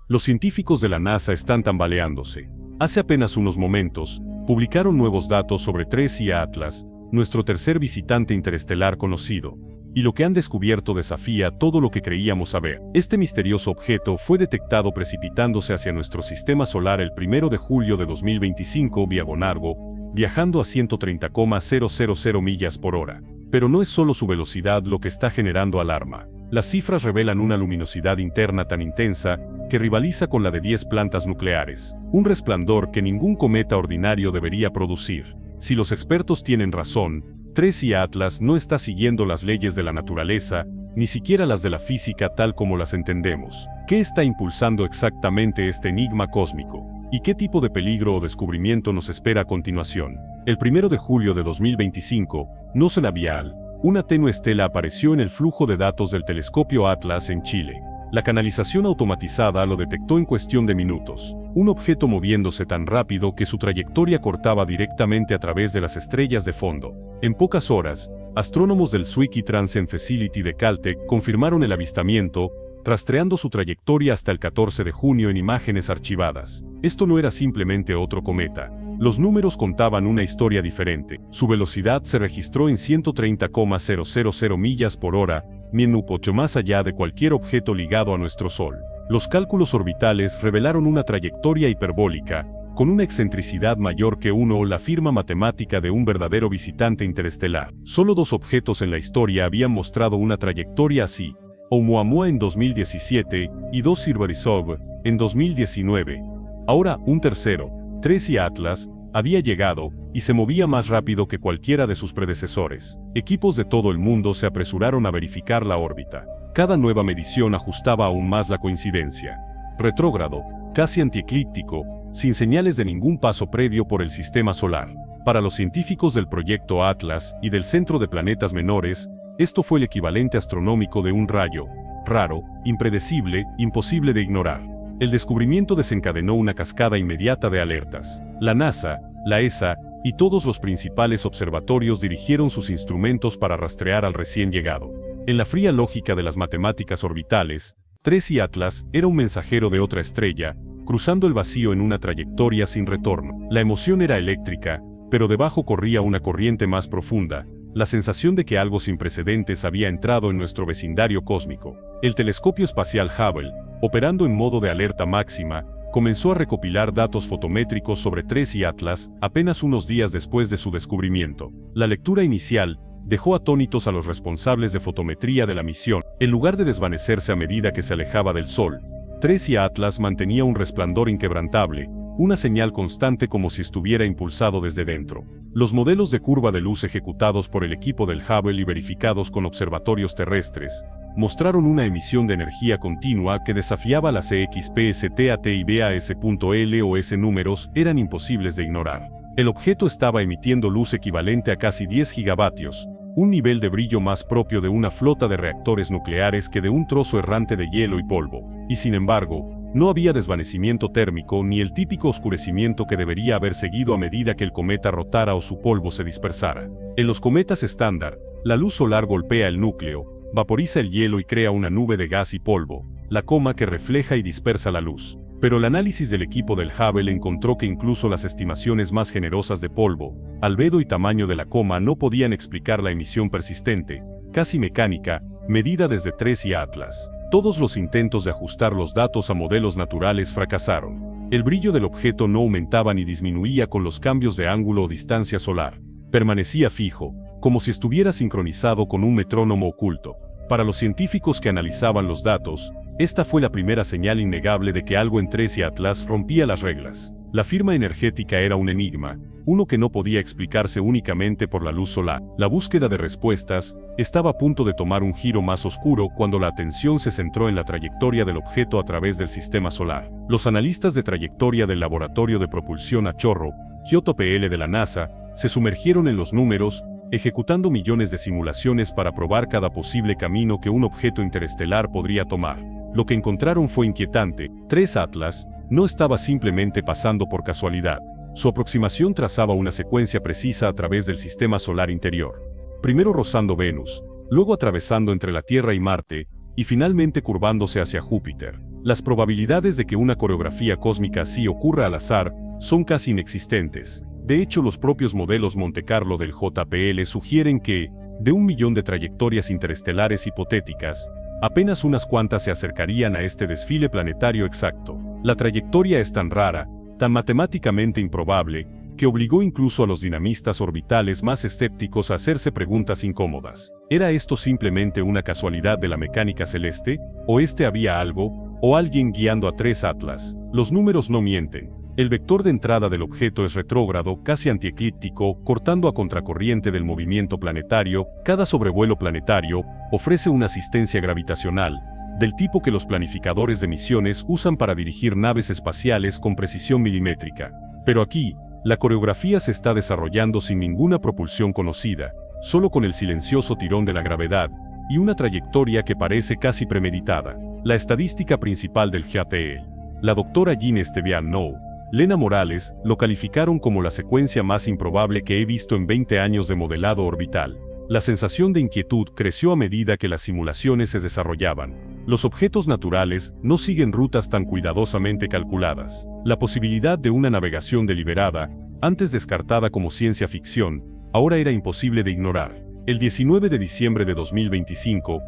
Los científicos de la NASA están tambaleándose. Hace apenas unos momentos, publicaron nuevos datos sobre 3I Atlas, nuestro tercer visitante interestelar conocido, y lo que han descubierto desafía todo lo que creíamos saber. Este misterioso objeto fue detectado precipitándose hacia nuestro sistema solar el 1 de julio de 2025 vía Gonargo, viajando a 130,000 millas por hora. Pero no es solo su velocidad lo que está generando alarma. Las cifras revelan una luminosidad interna tan intensa que rivaliza con la de 10 plantas nucleares, un resplandor que ningún cometa ordinario debería producir. Si los expertos tienen razón, 3I Atlas no está siguiendo las leyes de la naturaleza, ni siquiera las de la física tal como las entendemos. ¿Qué está impulsando exactamente este enigma cósmico? ¿Y qué tipo de peligro o descubrimiento nos espera a continuación? El 1 de julio de 2025, Noce Navial, una tenue estela apareció en el flujo de datos del telescopio Atlas en Chile. La canalización automatizada lo detectó en cuestión de minutos. Un objeto moviéndose tan rápido que su trayectoria cortaba directamente a través de las estrellas de fondo. En pocas horas, astrónomos del Zwicky Transcend Facility de Caltech confirmaron el avistamiento, rastreando su trayectoria hasta el 14 de junio en imágenes archivadas. Esto no era simplemente otro cometa. Los números contaban una historia diferente. Su velocidad se registró en 130,000 millas por hora, mucho más allá de cualquier objeto ligado a nuestro Sol. Los cálculos orbitales revelaron una trayectoria hiperbólica, con una excentricidad mayor que 1 o la firma matemática de un verdadero visitante interestelar. Solo 2 objetos en la historia habían mostrado una trayectoria así, Oumuamua en 2017 y 2 Silverisov en 2019. Ahora, un tercero, 3I Atlas, había llegado, y se movía más rápido que cualquiera de sus predecesores. Equipos de todo el mundo se apresuraron a verificar la órbita. Cada nueva medición ajustaba aún más la coincidencia. Retrógrado, casi antieclíptico, sin señales de ningún paso previo por el sistema solar. Para los científicos del proyecto Atlas y del Centro de Planetas Menores, esto fue el equivalente astronómico de un rayo, raro, impredecible, imposible de ignorar. El descubrimiento desencadenó una cascada inmediata de alertas. La NASA, la ESA y todos los principales observatorios dirigieron sus instrumentos para rastrear al recién llegado. En la fría lógica de las matemáticas orbitales, 3I Atlas era un mensajero de otra estrella, cruzando el vacío en una trayectoria sin retorno. La emoción era eléctrica, pero debajo corría una corriente más profunda, la sensación de que algo sin precedentes había entrado en nuestro vecindario cósmico. El telescopio espacial Hubble, operando en modo de alerta máxima, comenzó a recopilar datos fotométricos sobre 3I Atlas apenas unos días después de su descubrimiento. La lectura inicial dejó atónitos a los responsables de fotometría de la misión. En lugar de desvanecerse a medida que se alejaba del Sol, 3I Atlas mantenía un resplandor inquebrantable, una señal constante como si estuviera impulsado desde dentro. Los modelos de curva de luz ejecutados por el equipo del Hubble y verificados con observatorios terrestres, mostraron una emisión de energía continua que desafiaba las EXPSTAT y BAS.L o S números eran imposibles de ignorar. El objeto estaba emitiendo luz equivalente a casi 10 gigavatios, un nivel de brillo más propio de una flota de reactores nucleares que de un trozo errante de hielo y polvo, y sin embargo, no había desvanecimiento térmico ni el típico oscurecimiento que debería haber seguido a medida que el cometa rotara o su polvo se dispersara. En los cometas estándar, la luz solar golpea el núcleo, vaporiza el hielo y crea una nube de gas y polvo, la coma que refleja y dispersa la luz. Pero el análisis del equipo del Hubble encontró que incluso las estimaciones más generosas de polvo, albedo y tamaño de la coma no podían explicar la emisión persistente, casi mecánica, medida desde 3I Atlas. Todos los intentos de ajustar los datos a modelos naturales fracasaron. El brillo del objeto no aumentaba ni disminuía con los cambios de ángulo o distancia solar. Permanecía fijo, como si estuviera sincronizado con un metrónomo oculto. Para los científicos que analizaban los datos, esta fue la primera señal innegable de que algo en 3I Atlas rompía las reglas. La firma energética era un enigma, uno que no podía explicarse únicamente por la luz solar. La búsqueda de respuestas estaba a punto de tomar un giro más oscuro cuando la atención se centró en la trayectoria del objeto a través del sistema solar. Los analistas de trayectoria del Laboratorio de Propulsión a Chorro, JPL de la NASA, se sumergieron en los números, ejecutando millones de simulaciones para probar cada posible camino que un objeto interestelar podría tomar. Lo que encontraron fue inquietante. 3 Atlas no estaba simplemente pasando por casualidad. Su aproximación trazaba una secuencia precisa a través del sistema solar interior. Primero rozando Venus, luego atravesando entre la Tierra y Marte, y finalmente curvándose hacia Júpiter. Las probabilidades de que una coreografía cósmica así ocurra al azar son casi inexistentes. De hecho, los propios modelos Monte Carlo del JPL sugieren que, de 1 millón de trayectorias interestelares hipotéticas, apenas unas cuantas se acercarían a este desfile planetario exacto. La trayectoria es tan rara, tan matemáticamente improbable, que obligó incluso a los dinamistas orbitales más escépticos a hacerse preguntas incómodas. ¿Era esto simplemente una casualidad de la mecánica celeste? ¿O había algo, o alguien guiando a 3 Atlas? Los números no mienten. El vector de entrada del objeto es retrógrado, casi antieclíptico, cortando a contracorriente del movimiento planetario. Cada sobrevuelo planetario ofrece una asistencia gravitacional, del tipo que los planificadores de misiones usan para dirigir naves espaciales con precisión milimétrica. Pero aquí, la coreografía se está desarrollando sin ninguna propulsión conocida, solo con el silencioso tirón de la gravedad, y una trayectoria que parece casi premeditada. La estadística principal del JPL, la doctora Jean Esteviano, Lena Morales, lo calificaron como la secuencia más improbable que he visto en 20 años de modelado orbital. La sensación de inquietud creció a medida que las simulaciones se desarrollaban. Los objetos naturales no siguen rutas tan cuidadosamente calculadas. La posibilidad de una navegación deliberada, antes descartada como ciencia ficción, ahora era imposible de ignorar. El 19 de diciembre de 2025,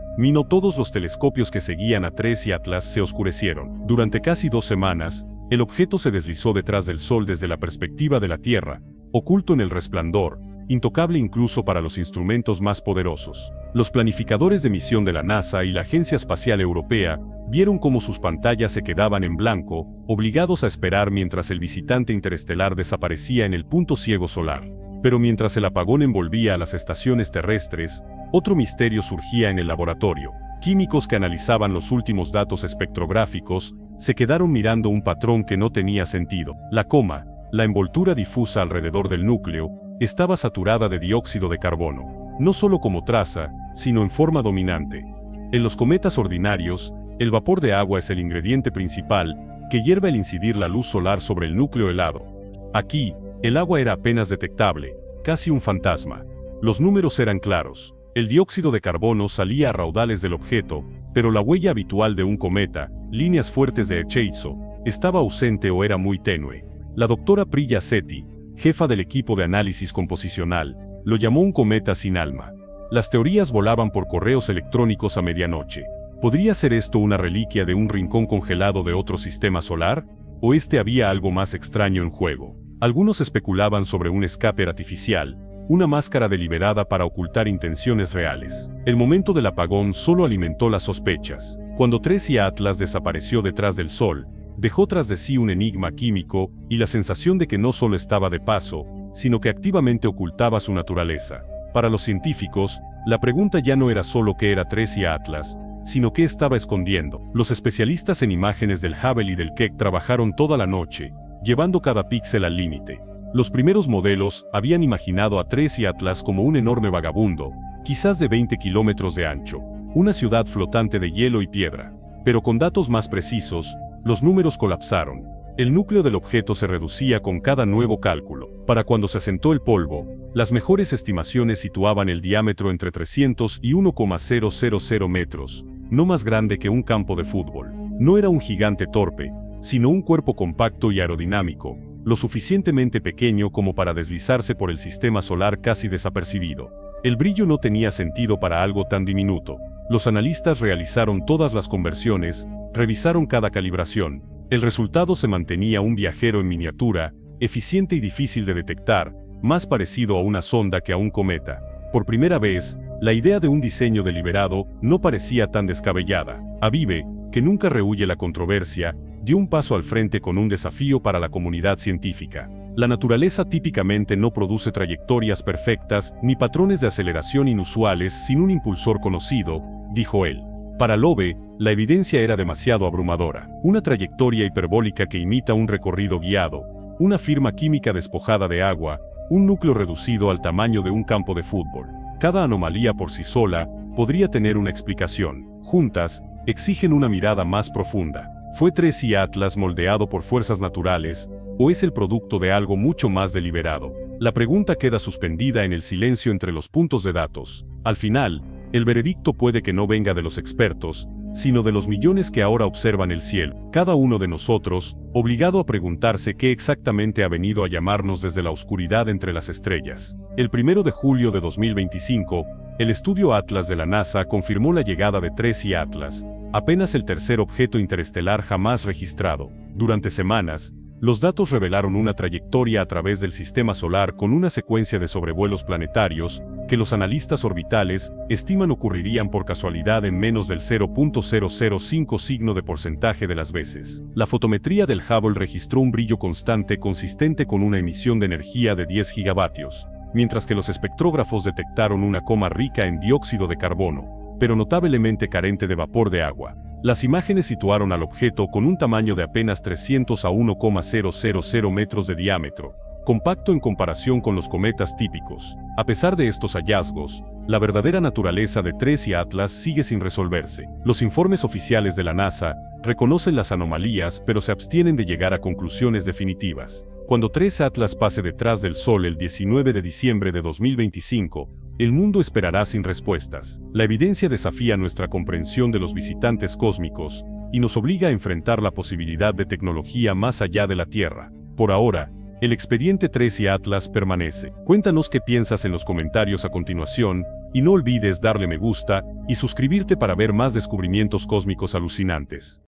todos los telescopios que seguían a 3 y Atlas se oscurecieron. Durante casi 2 semanas, el objeto se deslizó detrás del Sol desde la perspectiva de la Tierra, oculto en el resplandor, intocable incluso para los instrumentos más poderosos. Los planificadores de misión de la NASA y la Agencia Espacial Europea vieron cómo sus pantallas se quedaban en blanco, obligados a esperar mientras el visitante interestelar desaparecía en el punto ciego solar. Pero mientras el apagón envolvía a las estaciones terrestres, otro misterio surgía en el laboratorio. Químicos que analizaban los últimos datos espectrográficos se quedaron mirando un patrón que no tenía sentido. La coma, la envoltura difusa alrededor del núcleo, estaba saturada de dióxido de carbono, no solo como traza, sino en forma dominante. En los cometas ordinarios, el vapor de agua es el ingrediente principal, que hierve al incidir la luz solar sobre el núcleo helado. Aquí, el agua era apenas detectable, casi un fantasma. Los números eran claros. El dióxido de carbono salía a raudales del objeto, pero la huella habitual de un cometa, líneas fuertes de hecheizo, estaba ausente o era muy tenue. La doctora Priya Sethi, jefa del equipo de análisis composicional, lo llamó un cometa sin alma. Las teorías volaban por correos electrónicos a medianoche. ¿Podría ser esto una reliquia de un rincón congelado de otro sistema solar? ¿O había algo más extraño en juego? Algunos especulaban sobre un escape artificial, una máscara deliberada para ocultar intenciones reales. El momento del apagón solo alimentó las sospechas. Cuando 3 y Atlas desapareció detrás del Sol, dejó tras de sí un enigma químico y la sensación de que no solo estaba de paso, sino que activamente ocultaba su naturaleza. Para los científicos, la pregunta ya no era solo qué era 3 y Atlas, sino qué estaba escondiendo. Los especialistas en imágenes del Hubble y del Keck trabajaron toda la noche, llevando cada píxel al límite. Los primeros modelos habían imaginado a 3 y Atlas como un enorme vagabundo, quizás de 20 kilómetros de ancho, una ciudad flotante de hielo y piedra. Pero con datos más precisos, los números colapsaron. El núcleo del objeto se reducía con cada nuevo cálculo. Para cuando se asentó el polvo, las mejores estimaciones situaban el diámetro entre 300 y 1,000 metros, no más grande que un campo de fútbol. No era un gigante torpe, sino un cuerpo compacto y aerodinámico, lo suficientemente pequeño como para deslizarse por el sistema solar casi desapercibido. El brillo no tenía sentido para algo tan diminuto. Los analistas realizaron todas las conversiones, revisaron cada calibración. El resultado se mantenía un viajero en miniatura, eficiente y difícil de detectar, más parecido a una sonda que a un cometa. Por primera vez, la idea de un diseño deliberado no parecía tan descabellada. Avive, que nunca rehúye la controversia, dio un paso al frente con un desafío para la comunidad científica. La naturaleza típicamente no produce trayectorias perfectas ni patrones de aceleración inusuales sin un impulsor conocido, dijo él. Para Lowe, la evidencia era demasiado abrumadora. Una trayectoria hiperbólica que imita un recorrido guiado, una firma química despojada de agua, un núcleo reducido al tamaño de un campo de fútbol. Cada anomalía por sí sola podría tener una explicación. Juntas, exigen una mirada más profunda. ¿Fue 3 y Atlas moldeado por fuerzas naturales, o es el producto de algo mucho más deliberado? La pregunta queda suspendida en el silencio entre los puntos de datos. Al final, el veredicto puede que no venga de los expertos, sino de los millones que ahora observan el cielo, cada uno de nosotros, obligado a preguntarse qué exactamente ha venido a llamarnos desde la oscuridad entre las estrellas. El 1 de julio de 2025, el estudio Atlas de la NASA confirmó la llegada de Tracy Atlas, apenas el tercer objeto interestelar jamás registrado. Durante semanas, los datos revelaron una trayectoria a través del sistema solar con una secuencia de sobrevuelos planetarios que los analistas orbitales estiman ocurrirían por casualidad en menos del 0.005 signo de porcentaje de las veces. La fotometría del Hubble registró un brillo constante consistente con una emisión de energía de 10 gigavatios, mientras que los espectrógrafos detectaron una coma rica en dióxido de carbono, pero notablemente carente de vapor de agua. Las imágenes situaron al objeto con un tamaño de apenas 300 a 1,000 metros de diámetro, compacto en comparación con los cometas típicos. A pesar de estos hallazgos, la verdadera naturaleza de Tracy Atlas sigue sin resolverse. Los informes oficiales de la NASA reconocen las anomalías pero se abstienen de llegar a conclusiones definitivas. Cuando Tracy Atlas pase detrás del Sol el 19 de diciembre de 2025, el mundo esperará sin respuestas. La evidencia desafía nuestra comprensión de los visitantes cósmicos y nos obliga a enfrentar la posibilidad de tecnología más allá de la Tierra. Por ahora, el expediente Tracy Atlas permanece. Cuéntanos qué piensas en los comentarios a continuación y no olvides darle me gusta y suscribirte para ver más descubrimientos cósmicos alucinantes.